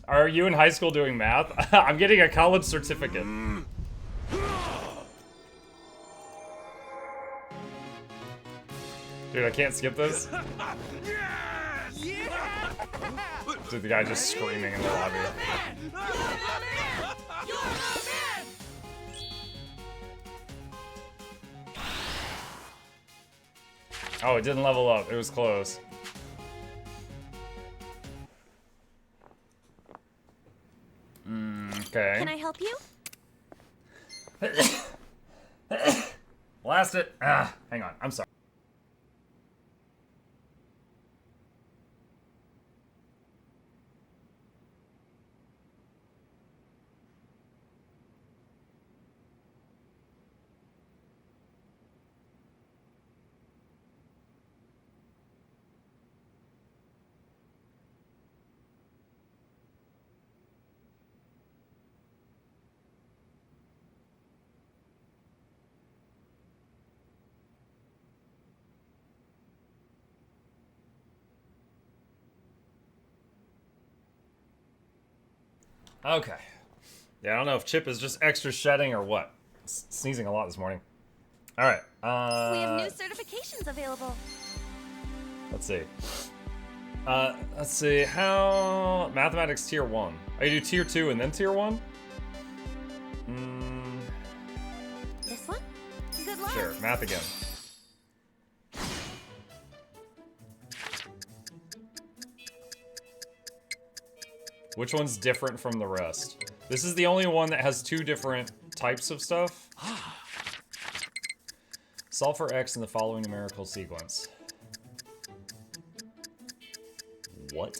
Are you in high school doing math? I'm getting a college certificate. Dude, I can't skip this. Dude, the guy just screaming in the lobby. Oh, it didn't level up. It was close. Okay. Can I help you? Blast it. Hang on. I'm sorry. Okay. Yeah, I don't know if Chip is just extra shedding or what. Sneezing a lot this morning. All right. We have new certifications available. Let's see. Let's see. How mathematics tier 1. Oh, you do tier 2 and then tier 1? This one? Good luck. Sure. Math again. Which one's different from the rest? This is the only one that has 2 different types of stuff. Solve for X in the following numerical sequence. What?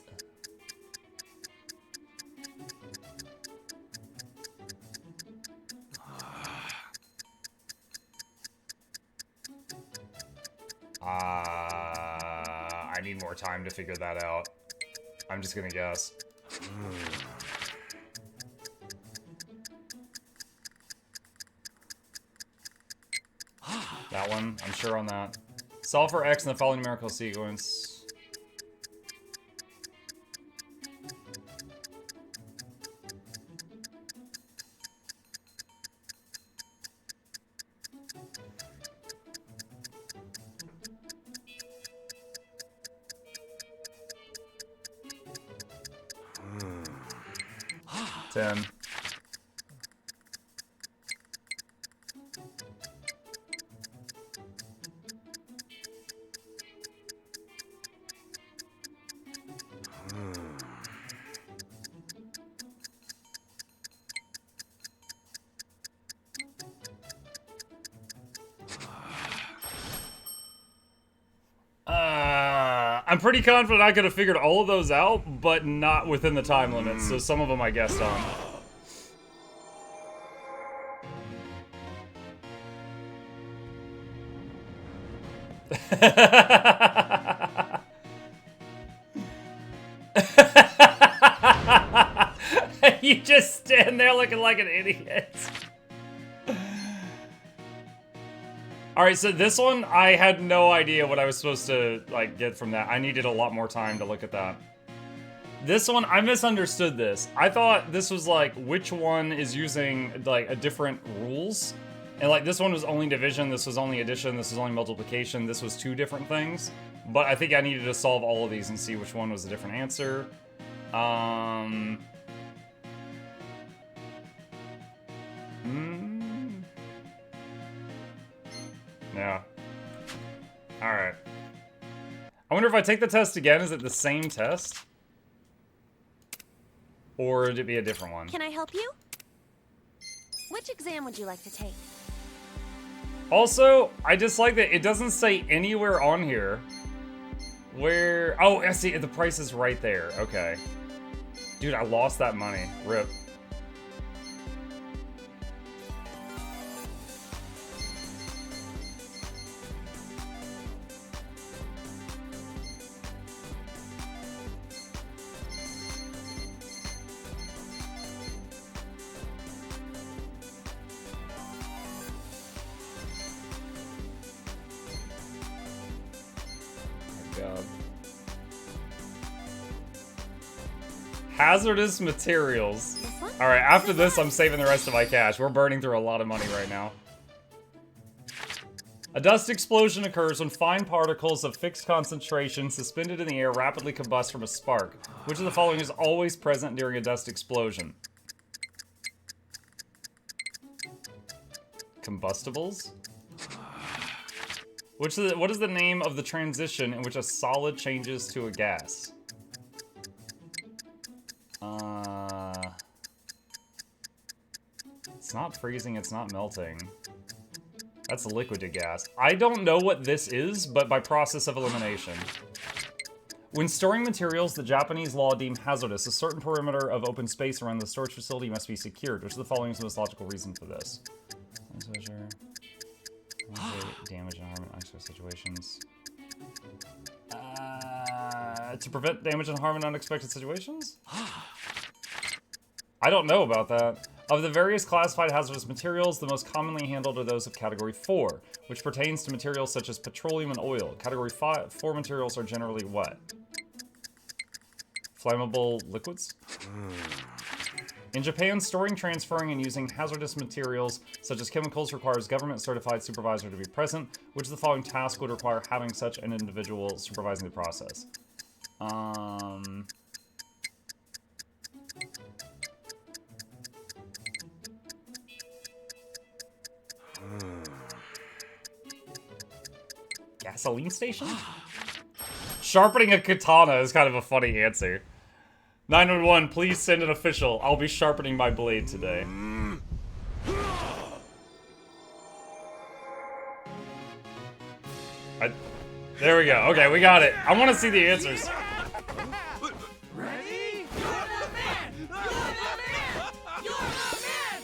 I need more time to figure that out. I'm just gonna guess. That one, I'm sure on that. Solve for X in the following numerical sequence. Ten. I'm pretty confident I could have figured all of those out, but not within the time limit, so some of them I guessed on. You just stand there looking like an idiot. Alright, so this one, I had no idea what I was supposed to, like, get from that. I needed a lot more time to look at that. This one, I misunderstood this. I thought this was, like, which one is using, like, a different rules. And, like, this one was only division, this was only addition, this was only multiplication, this was 2 different things. But I think I needed to solve all of these and see which one was a different answer. Yeah. Alright. I wonder if I take the test again, is it the same test? Or would it be a different one? Can I help you? Which exam would you like to take? Also, I dislike that it doesn't say anywhere on here where... Oh, I see, the price is right there. Okay. Dude, I lost that money. RIP. Hazardous materials. This one? Alright, after this, I'm saving the rest of my cash. We're burning through a lot of money right now. A dust explosion occurs when fine particles of fixed concentration suspended in the air rapidly combust from a spark. Which of the following is always present during a dust explosion? Combustibles? What is the name of the transition in which a solid changes to a gas? It's not freezing, it's not melting. That's liquid to gas. I don't know what this is, but by process of elimination. When storing materials the Japanese law deemed hazardous, a certain perimeter of open space around the storage facility must be secured. Which of the following is the most logical reason for this? Damage and harm in unexpected situations. To prevent damage and harm in unexpected situations? I don't know about that. Of the various classified hazardous materials, the most commonly handled are those of Category 4, which pertains to materials such as petroleum and oil. Category 4 materials are generally what? Flammable liquids? In Japan, storing, transferring, and using hazardous materials such as chemicals requires government-certified supervisor to be present. Which of the following task would require having such an individual supervising the process? Gasoline station? Sharpening a katana is kind of a funny answer. 911, please send an official. I'll be sharpening my blade today. There we go. Okay, we got it. I want to see the answers. Ready? You're the man! You're the man! You're the man!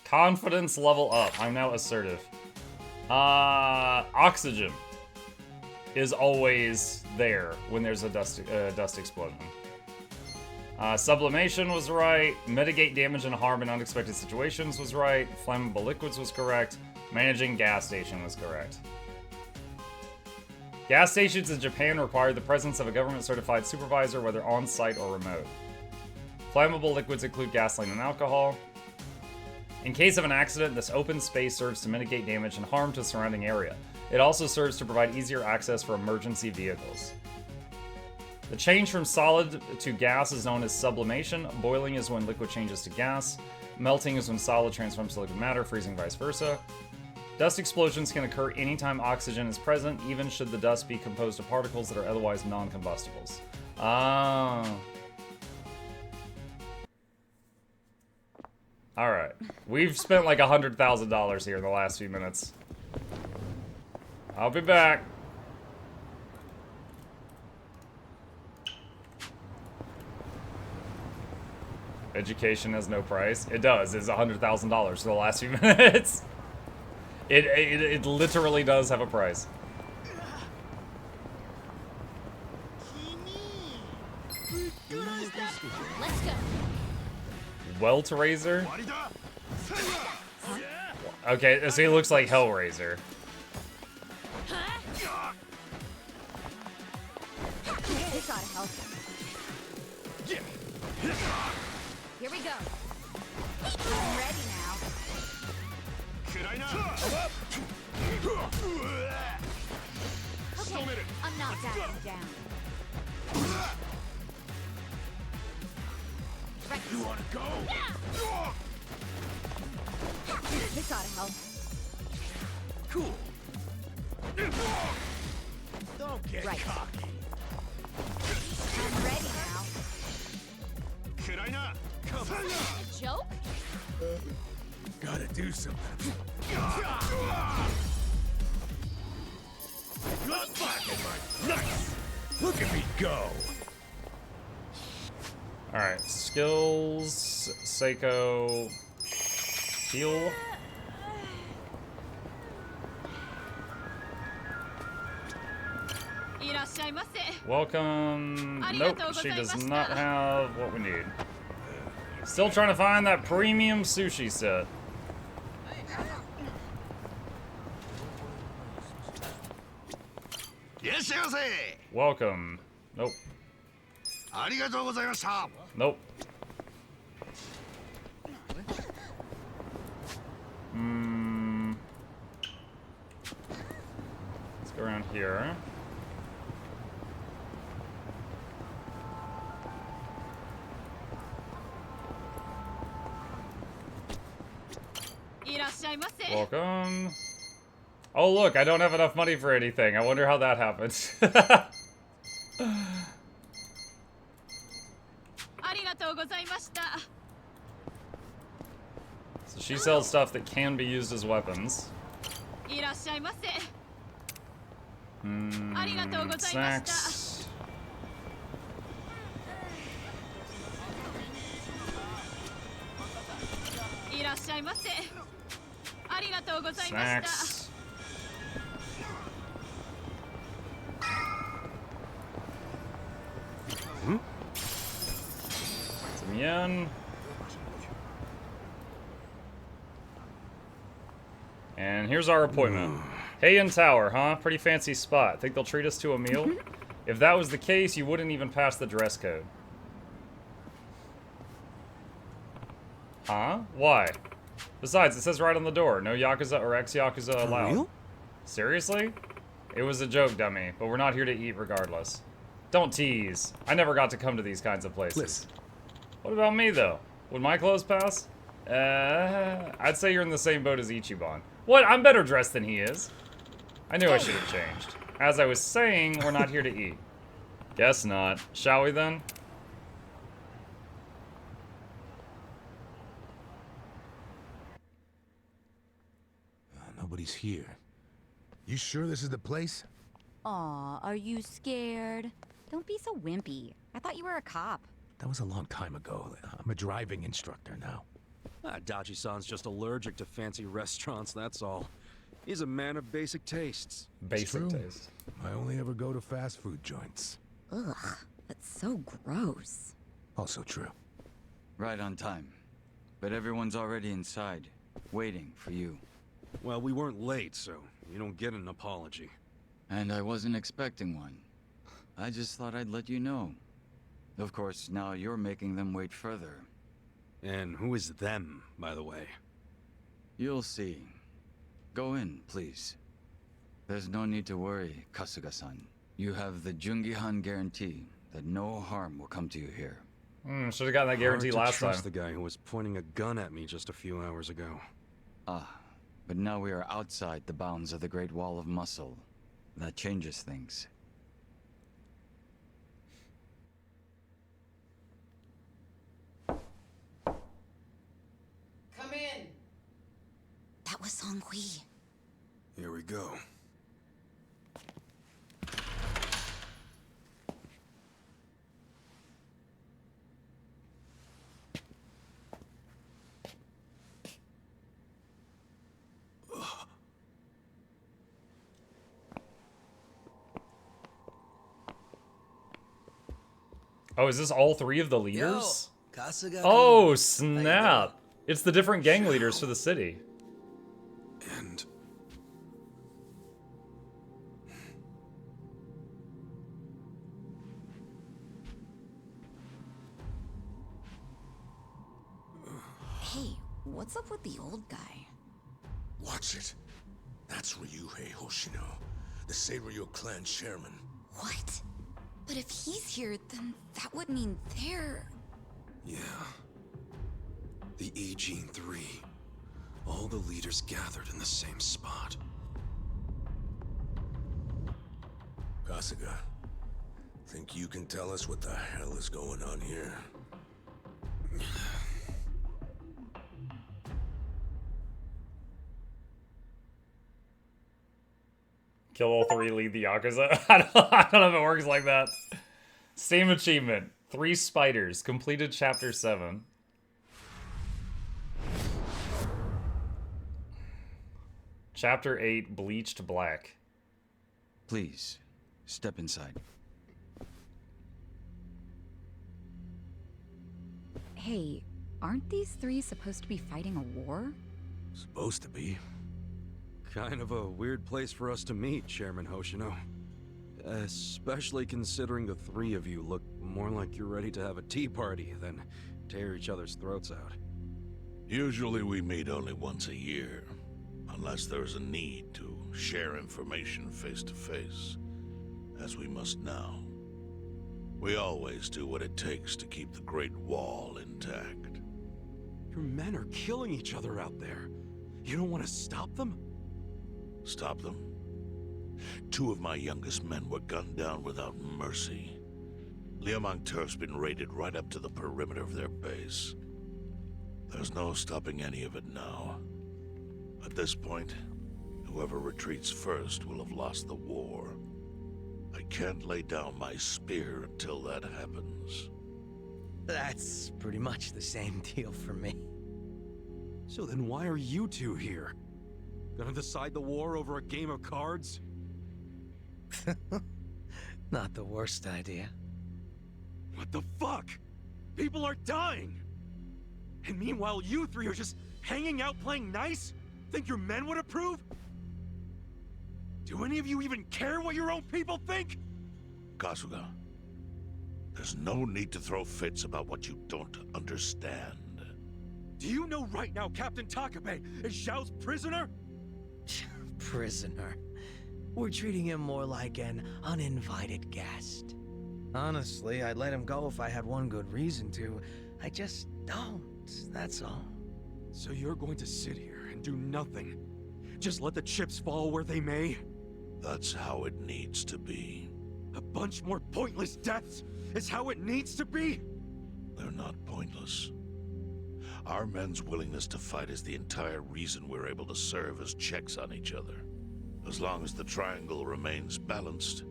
Confidence level up. I'm now assertive. Oxygen is always there when there's a dust explosion. Sublimation was right. Mitigate damage and harm in unexpected situations was right. Flammable liquids was correct. Managing gas station was correct. Gas stations in Japan require the presence of a government-certified supervisor, whether on-site or remote. Flammable liquids include gasoline and alcohol. In case of an accident, this open space serves to mitigate damage and harm to the surrounding area. It also serves to provide easier access for emergency vehicles. The change from solid to gas is known as sublimation. Boiling is when liquid changes to gas. Melting is when solid transforms to liquid matter, freezing vice versa. Dust explosions can occur anytime oxygen is present, even should the dust be composed of particles that are otherwise non-combustibles. Alright. We've spent like $100,000 here in the last few minutes. I'll be back. Education has no price. It does. It's $100,000 for the last few minutes. It literally does have a price. Let's go. Weltraiser? Okay, so he looks like Hellraiser. This ought to help. Here we go. I'm ready now. Okay, I'm not backing down. Right. You wanna go? Yeah. This ought to help. Cool. Don't get Right. cocky. I'm ready now. Come on. A joke? Gotta do something. Not back in my nuts. Look at me go. Alright, skills, Seiko, heal. Welcome. Nope, she does not have what we need. Still trying to find that premium sushi set. Yeah. Welcome. Nope. Nope. Let's go around here. Welcome. Oh look, I don't have enough money for anything. I wonder how that happens. So she sells stuff that can be used as weapons. Snacks. Snacks. Some yen. And here's our appointment. Heian Tower, huh? Pretty fancy spot. Think they'll treat us to a meal? If that was the case, you wouldn't even pass the dress code. Huh? Why? Besides, it says right on the door, no Yakuza or ex-Yakuza allowed. Real? Seriously? It was a joke, dummy, but we're not here to eat regardless. Don't tease. I never got to come to these kinds of places. Listen. What about me, though? Would my clothes pass? I'd say you're in the same boat as Ichiban. What? I'm better dressed than he is. I knew I should have changed. As I was saying, we're not here to eat. Guess not. Shall we then? Nobody's here. You sure this is the place? Aw, are you scared? Don't be so wimpy. I thought you were a cop. That was a long time ago. I'm a driving instructor now. Dachi-san's just allergic to fancy restaurants, that's all. He's a man of basic tastes. Basic taste. I only ever go to fast food joints. Ugh, that's so gross. Also true. Right on time. But everyone's already inside, waiting for you. Well, we weren't late, so you don't get an apology. And I wasn't expecting one. I just thought I'd let you know. Of course, now you're making them wait further. And who is them, by the way? You'll see. Go in, please. There's no need to worry, Kasuga-san. You have the Jungihan guarantee that no harm will come to you here. Should have gotten that guarantee Hard to last time. trust the guy who was pointing a gun at me just a few hours ago. Ah, but now we are outside the bounds of the Great Wall of Muscle. That changes things. Come in. That was Song-Hui. Here we go. Oh, is this all three of the leaders? Kasuga. Oh, snap. It's the different gang leaders for the city. And... Hey, what's up with the old guy? Watch it. That's Ryuhei Hoshino, the Seiryu clan chairman. What? But if he's here, then that would mean they're... yeah. The Agene 3. All the leaders gathered in the same spot. Kasuga, think you can tell us what the hell is going on here? Kill all three, lead the Yakuza. I don't know if it works like that. Same achievement. 3 spiders. Completed chapter 7. Chapter 8, Bleached Black. Please, step inside. Hey, aren't these 3 supposed to be fighting a war? Supposed to be. Kind of a weird place for us to meet, Chairman Hoshino. Especially considering the three of you look more like you're ready to have a tea party than tear each other's throats out. Usually we meet only once a year, unless there's a need to share information face to face, as we must now. We always do what it takes to keep the Great Wall intact. Your men are killing each other out there. You don't want to stop them? Stop them? 2 of my youngest men were gunned down without mercy. Liumang Turf's been raided right up to the perimeter of their base. There's no stopping any of it now. At this point, whoever retreats first will have lost the war. I can't lay down my spear until that happens. That's pretty much the same deal for me. So then why are you two here? Gonna decide the war over a game of cards? Not the worst idea. What the fuck? People are dying! And meanwhile you three are just hanging out playing nice? Think your men would approve? Do any of you even care what your own people think? Kasuga, there's no need to throw fits about what you don't understand. Do you know right now Captain Takabe is Xiao's prisoner? Prisoner. We're treating him more like an uninvited guest. Honestly, I'd let him go if I had one good reason to. I just don't, that's all. So you're going to sit here and do nothing? Just let the chips fall where they may? That's how it needs to be. A bunch more pointless deaths is how it needs to be? They're not pointless. Our men's willingness to fight is the entire reason we're able to serve as checks on each other. As long as the triangle remains balanced,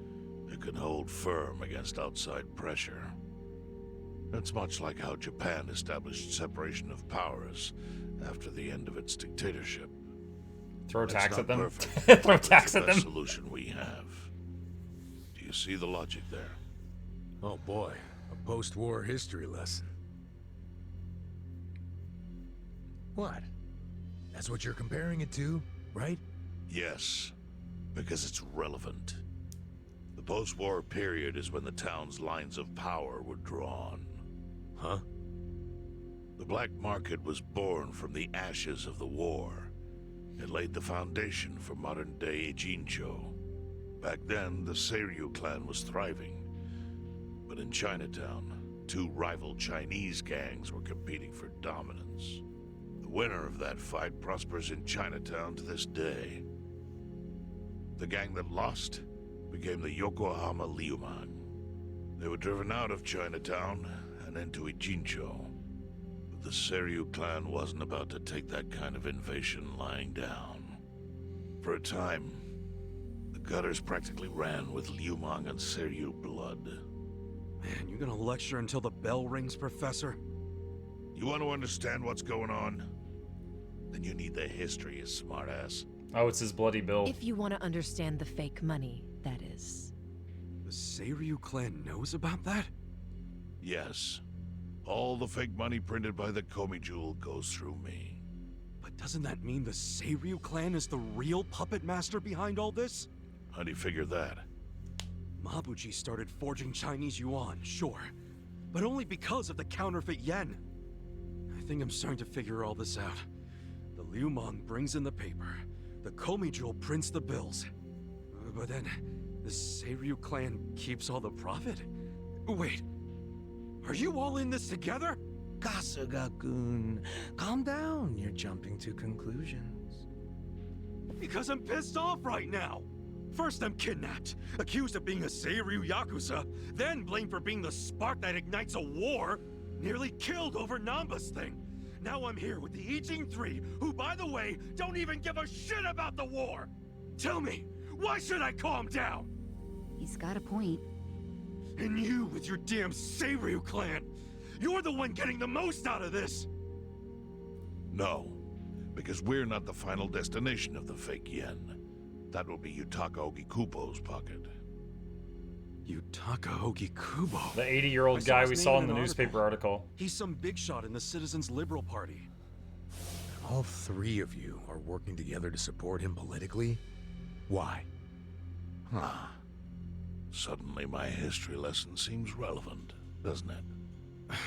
it can hold firm against outside pressure. It's much like how Japan established separation of powers after the end of its dictatorship. Throw It's tax not at them. perfect, Throw but it's tax the at best them. solution we have. Do you see the logic there? Oh boy, a post-war history lesson. What? That's what you're comparing it to, right? Yes, because it's relevant. The post-war period is when the town's lines of power were drawn. Huh? The black market was born from the ashes of the war. It laid the foundation for modern-day Ijincho. Back then, the Seiryu clan was thriving. But in Chinatown, 2 rival Chinese gangs were competing for dominance. The winner of that fight prospers in Chinatown to this day. The gang that lost became the Yokohama Liumang. They were driven out of Chinatown and into Ijincho. But the Seiryu clan wasn't about to take that kind of invasion lying down. For a time, the gutters practically ran with Liumang and Seiryu blood. Man, you gonna lecture until the bell rings, Professor? You want to understand what's going on? Then you need the history, you smartass. Oh, it's his bloody bill. If you want to understand the fake money, that is. The Seiryu clan knows about that? Yes. All the fake money printed by the Komi Jewel goes through me. But doesn't that mean the Seiryu clan is the real puppet master behind all this? How do you figure that? Mabuchi started forging Chinese yuan, sure. But only because of the counterfeit yen. I think I'm starting to figure all this out. The Liumang brings in the paper. The Komi Jewel prints the bills. But then, the Seiryu clan keeps all the profit? Wait, are you all in this together? Kasuga-kun, calm down. You're jumping to conclusions. Because I'm pissed off right now! First I'm kidnapped, accused of being a Seiryu Yakuza, then blamed for being the spark that ignites a war, nearly killed over Namba's thing. Now I'm here with the Ijing 3, who, by the way, don't even give a shit about the war! Tell me, why should I calm down? He's got a point. And you with your damn Seiryu clan! You're the one getting the most out of this! No, because we're not the final destination of the fake yen. That will be Yutaka Ogikubo's pocket. Yutaka Ogikubo? The 80-year I old saw guy his we name saw in in the an newspaper article. He's some big shot in the Citizens Liberal Party. All 3 of you are working together to support him politically? Why? Ah. Suddenly my history lesson seems relevant, doesn't it?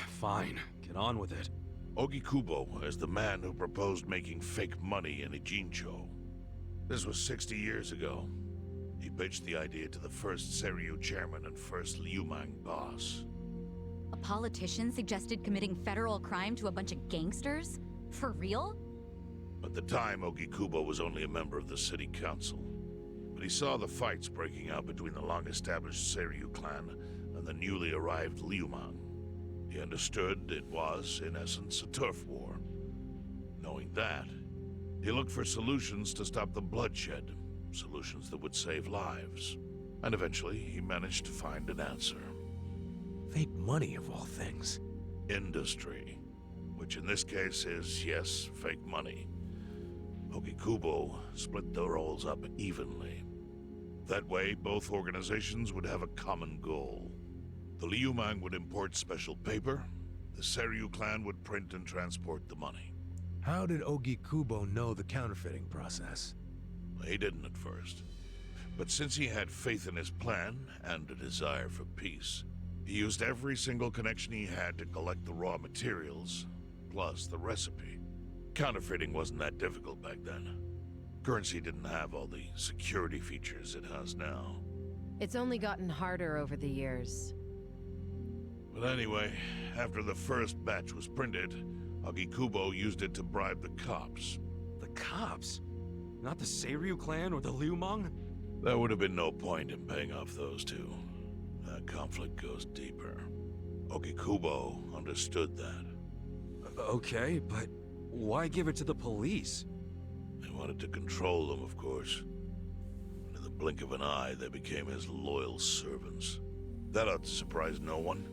Fine, get on with it. Ogikubo is the man who proposed making fake money in Ijincho. This was 60 years ago. He pitched the idea to the first Seiryu chairman and first Liumang boss. A politician suggested committing federal crime to a bunch of gangsters? For real? At the time, Ogikubo was only a member of the city council. But he saw the fights breaking out between the long-established Seiryu clan and the newly arrived Liumang. He understood it was, in essence, a turf war. Knowing that, he looked for solutions to stop the bloodshed, solutions that would save lives. And eventually, he managed to find an answer. Fake money, of all things. Industry. Which in this case is, yes, fake money. Ogikubo split the roles up evenly. That way, both organizations would have a common goal. The Liumang would import special paper, the Seiryu clan would print and transport the money. How did Ogikubo know the counterfeiting process? He didn't at first. But since he had faith in his plan and a desire for peace, he used every single connection he had to collect the raw materials, plus the recipe. Counterfeiting wasn't that difficult back then. Currency didn't have all the security features it has now. It's only gotten harder over the years. But anyway, after the first batch was printed, Ogikubo used it to bribe the cops. The cops? Not the Seiryu clan or the Liumang? There would have been no point in paying off those two. That conflict goes deeper. Ogikubo understood that. Okay, but why give it to the police? He wanted to control them, of course. In the blink of an eye, they became his loyal servants. That ought to surprise no one,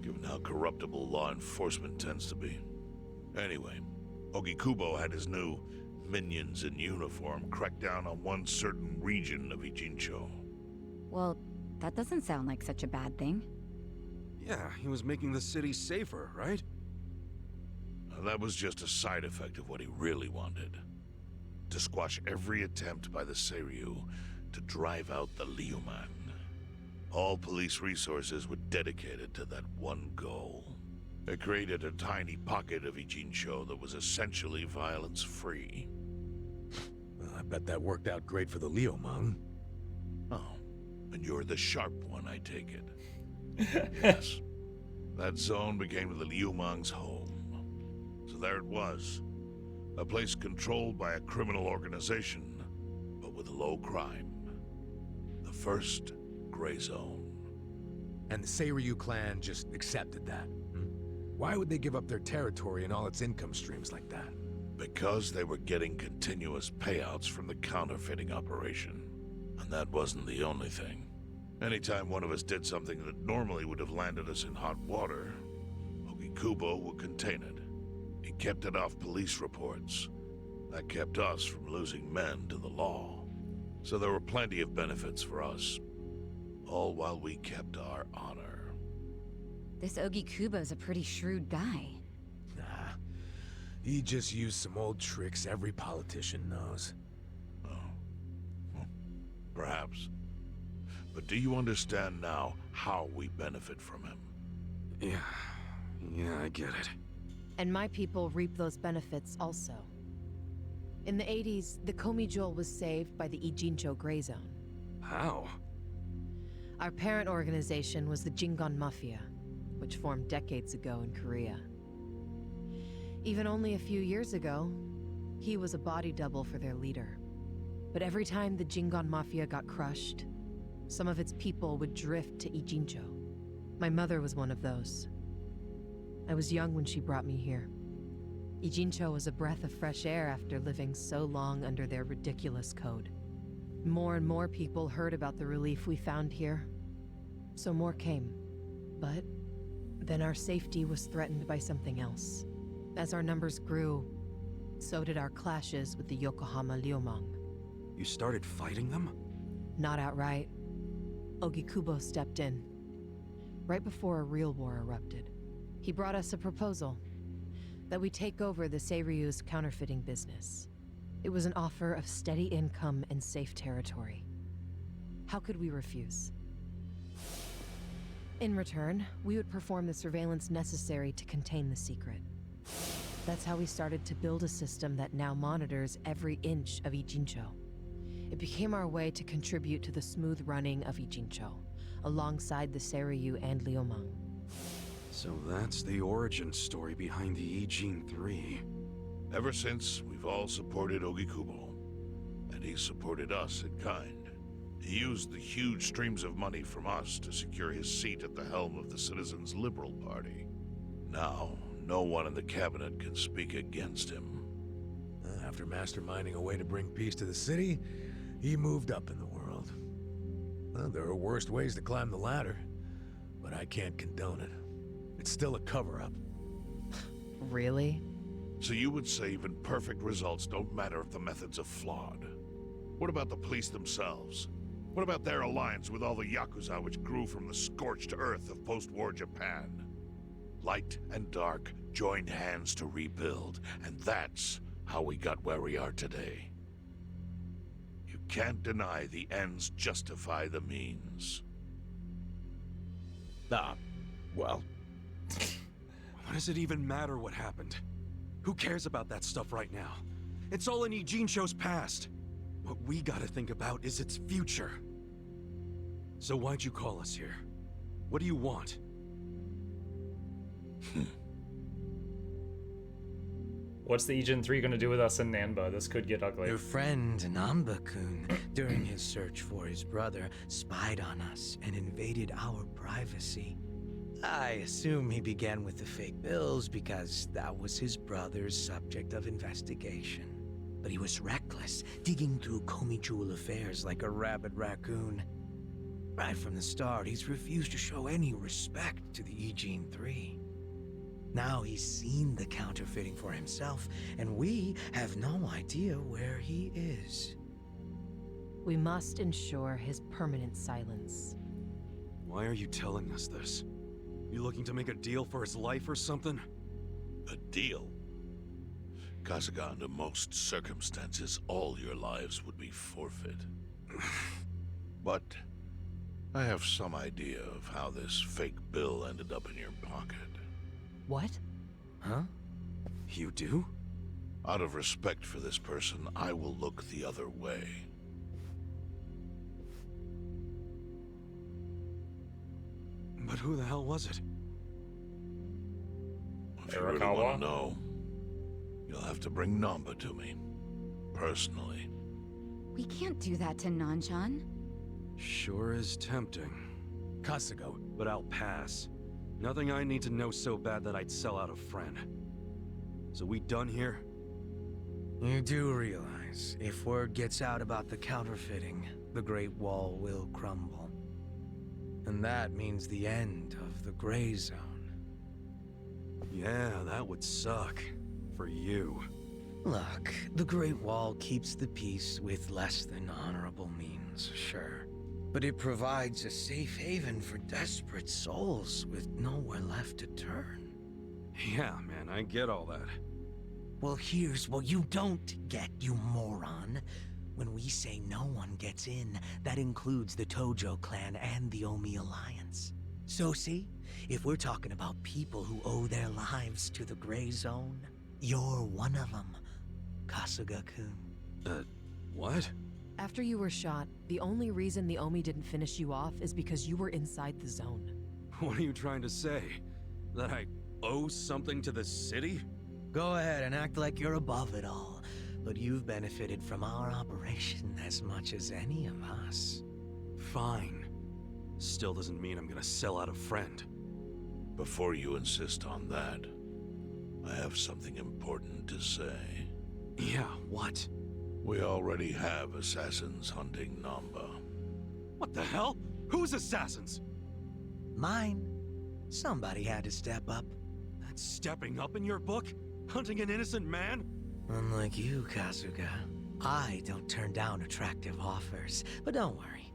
given how corruptible law enforcement tends to be. Anyway, Ogikubo had his new minions in uniform crack down on one certain region of Ijincho. Well, that doesn't sound like such a bad thing. Yeah, he was making the city safer, right? Now, that was just a side effect of what he really wanted. To squash every attempt by the Seiryu to drive out the Liumang. All police resources were dedicated to that one goal. It created a tiny pocket of Ijincho that was essentially violence-free. Well, I bet that worked out great for the Liumang. Oh, and you're the sharp one, I take it. Yes. That zone became the Liumang's home. So there it was. A place controlled by a criminal organization, but with low crime. The first gray zone. And the Seiryu clan just accepted that. Why would they give up their territory and all its income streams like that? Because they were getting continuous payouts from the counterfeiting operation. And that wasn't the only thing. Anytime one of us did something that normally would have landed us in hot water, Ogikubo would contain it. He kept it off police reports. That kept us from losing men to the law. So there were plenty of benefits for us. All while we kept our honor. This Ogikubo's a pretty shrewd guy. Nah, he just used some old tricks every politician knows. Oh. Perhaps. But do you understand now how we benefit from him? Yeah, I get it. And my people reap those benefits also. In the 80s, the Komi Jewel was saved by the Ijincho Gray Zone. How? Our parent organization was the Jingon Mafia, which formed decades ago in Korea. Even only a few years ago, he was a body double for their leader. But every time the Jingon Mafia got crushed, some of its people would drift to Ijincho. My mother was one of those. I was young when she brought me here. Ijincho was a breath of fresh air after living so long under their ridiculous code. More and more people heard about the relief we found here, so more came. But then our safety was threatened by something else. As our numbers grew, so did our clashes with the Yokohama Liumang. You started fighting them? Not outright. Ogikubo stepped in, right before a real war erupted. He brought us a proposal, that we take over the Seiryu's counterfeiting business. It was an offer of steady income and safe territory. How could we refuse? In return, we would perform the surveillance necessary to contain the secret. That's how we started to build a system that now monitors every inch of Ijincho. It became our way to contribute to the smooth running of Ijincho, alongside the Seiryu and Liumang. So that's the origin story behind the Ijin 3. Ever since, we've all supported Ogikubo, and he supported us in kind. He used the huge streams of money from us to secure his seat at the helm of the Citizens' Liberal Party. Now, no one in the cabinet can speak against him. After masterminding a way to bring peace to the city, he moved up in the world. Well, there are worse ways to climb the ladder, but I can't condone it. It's still a cover-up. Really? So you would say even perfect results don't matter if the methods are flawed? What about the police themselves? What about their alliance with all the Yakuza which grew from the scorched earth of post-war Japan? Light and dark joined hands to rebuild, and that's how we got where we are today. You can't deny the ends justify the means. Well, What does it even matter what happened? Who cares about that stuff right now? It's all in Ijincho's past. What we gotta think about is its future. So why'd you call us here? What do you want? What's the Ijin 3 gonna do with us in Nanba? This could get ugly. Your friend Namba-kun, during his search for his brother, spied on us and invaded our privacy. I assume he began with the fake bills because that was his brother's subject of investigation. But he was reckless, digging through Komi Jewel affairs like a rabid raccoon. Right from the start, he's refused to show any respect to the Ijin 3. Now he's seen the counterfeiting for himself, and we have no idea where he is. We must ensure his permanent silence. Why are you telling us this? You looking to make a deal for his life or something? A deal? Kasuga, under most circumstances, all your lives would be forfeit. But I have some idea of how this fake bill ended up in your pocket. What? Huh? You do? Out of respect for this person, I will look the other way. But who the hell was it? If you really want to know, you'll have to bring Namba to me. Personally. We can't do that to Nanshan. Sure is tempting. Kasuga, But I'll pass. Nothing I need to know so bad that I'd sell out a friend. So we done here? You do realize, if word gets out about the counterfeiting, the Great Wall will crumble. And that means the end of the Gray Zone. Yeah, that would suck. For you. Look, the Great Wall keeps the peace with less than honorable means, sure. But it provides a safe haven for desperate souls with nowhere left to turn. Yeah, man, I get all that. Well, here's what you don't get, you moron. When we say no one gets in, that includes the Tojo clan and the Omi Alliance. So see, if we're talking about people who owe their lives to the Gray Zone, you're one of them, Kasuga-kun. What? After you were shot, the only reason the Omi didn't finish you off is because you were inside the zone. What are you trying to say? That I owe something to the city? Go ahead and act like you're above it all, but you've benefited from our operation as much as any of us. Fine. Still doesn't mean I'm gonna sell out a friend. Before you insist on that, I have something important to say. Yeah, what? We already have assassins hunting Namba. What the hell? Who's assassins? Mine. Somebody had to step up. That's stepping up in your book? Hunting an innocent man? Unlike you, Kasuga, I don't turn down attractive offers. But don't worry.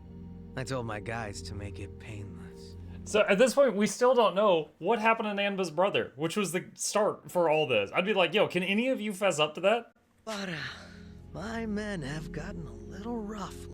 I told my guys to make it painless. So at this point, we still don't know what happened to Nanba's brother, which was the start for all this. I'd be like, yo, can any of you fess up to that? But, my men have gotten a little rough